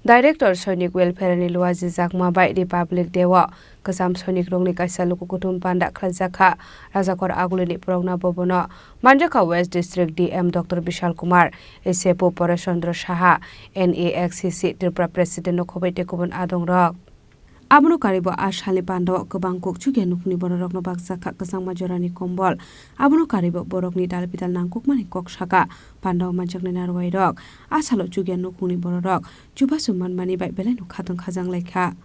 Director Sonic Welfare ni Luazi Zakma by Republic Dewa Kasam Sonic Rongni Kaisa Luku Kutum Panda Klazaka Razakor Agulini Progna Bobono Manjaka West District DM Dr. Bishal Kumar Esepo Porashandra Shaha NAXCC Tripura President Nokobete Kubun Adong Rock Abno karibo ashali pandaw kebang kukchuge nukni borok no baksa kasang majorani kombol abno karibo borok ni dalpital nangkuk mani kok shaka pandaw manjakne narwai rok asalo chuge nukni borok chuba suman mani bai bele nu khatong khajang lekha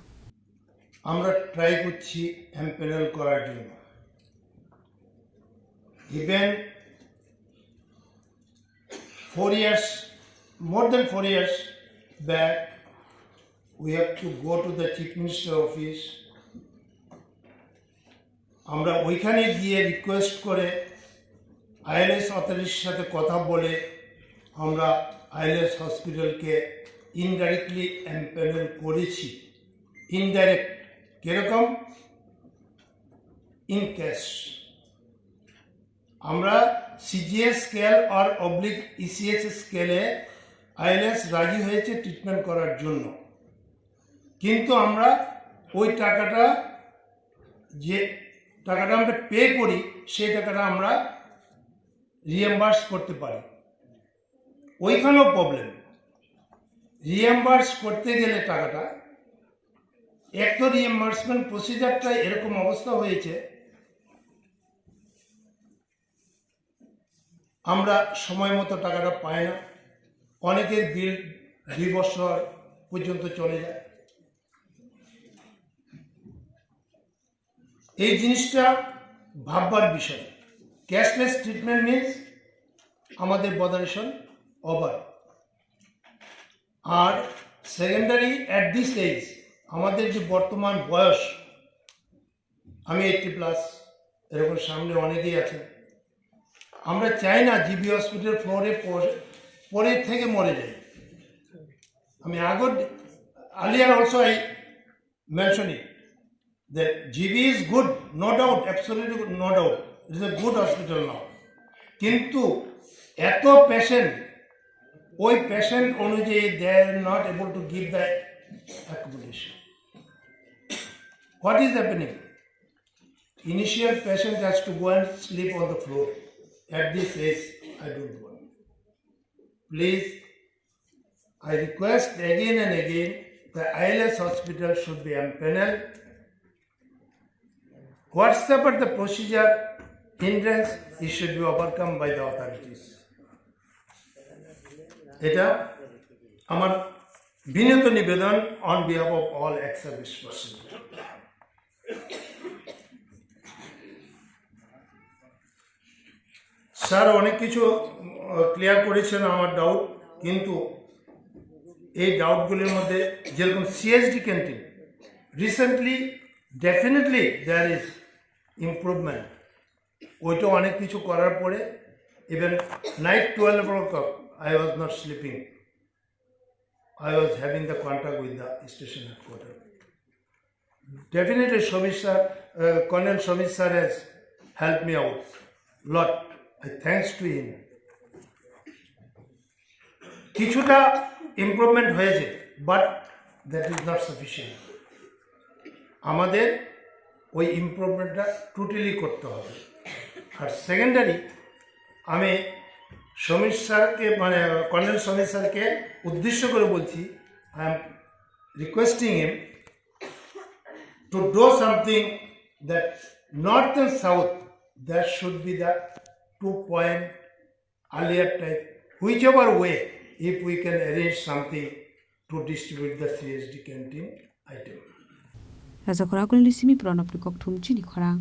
আমরা try করছি empanel করার জন্য even 4 years more than 4 years back we have to go to the chief minister office আমরা ওইখানে গিয়ে request করে ILS অথরিটির সাথে কথা বলে আমরা আইএলএস হসপিটালকে ইনডাইরেক্টলি এমপ্যানেল করেছি ইনডাইরেক্ট কিরকম ইন ক্যাশ আমরা সিজিএস স্কেল আর অবলিক ইসিএস স্কেলে আইএলএস রাজি হয়েছে ট্রিটমেন্ট করার জন্য কিন্তু আমরা ওই টাকাটা যে টাকাটা আমরা পে করি সেই টাকাটা আমরা রিএমবার্স করতে পারি ওইখানেও প্রবলেম রিএমবার্স করতে গেলে টাকাটা এক তো রিএমবার্সমেন্ট প্রসিজারটা এরকম অবস্থা হয়েছে আমরা সময় মতো টাকাটা পাই না অনেকের বিল 2 বছর পর্যন্ত চলে যায় এই জিনিসটা ভাববার বিষয় ক্যাশলেস ট্রিটমেন্ট মিন্স আমাদের বদারেশন ওভার আর সেকেন্ডারি অ্যাট দিস এজ আমাদের যে বর্তমান বয়স আমি 80+ এরকম সামনে অনেকেই আছেন আমরা চাই না জিবি হসপিটাল ফ্লোরে পরে থেকে মরে যাই আমি earlier also I mentioned it that GB is good, no doubt, absolutely good, no doubt. It is a good hospital now. কিন্তু এত পেশেন্ট ওই পেশেন্ট অনুযায়ী they are not able to give the accommodation. What is happening? Initial patient has to go and sleep on the floor. At this age, I don't want. Please, I request again and again, the ILS hospital should be empaneled. Whatsoever the procedure hindrance, it should be overcome by the authorities. এটা আমার বিনীত নিবেদন on behalf of all ex-service personnel. Sir অনেক কিছু clear করেছেন আমার doubt কিন্তু এই ডাউটগুলোর মধ্যে যেরকম CSD canteen recently definitely there is improvement ওইটা অনেক কিছু করার পরে even night 12 o'clock I was not sleeping. I was having the contact with the station headquarters. Definitely Colonel Shobhit sir has helped me out lot. Thanks to him. কিছুটা improvement হয়েছে but that is not sufficient আমাদের ওই ইমপ্রুভমেন্টটা totally করতে হবে আর secondary আমি সমীর স্যারকে মানে colonel Samir স্যারকে উদ্দেশ্য করে বলছি I am requesting him to do something that north and south that should be the 2-point earlier type, whichever way, if we can arrange something to distribute the CSD canteen item. Razakor Agulini Simi Pronop Nikok Tum Chini Khorang.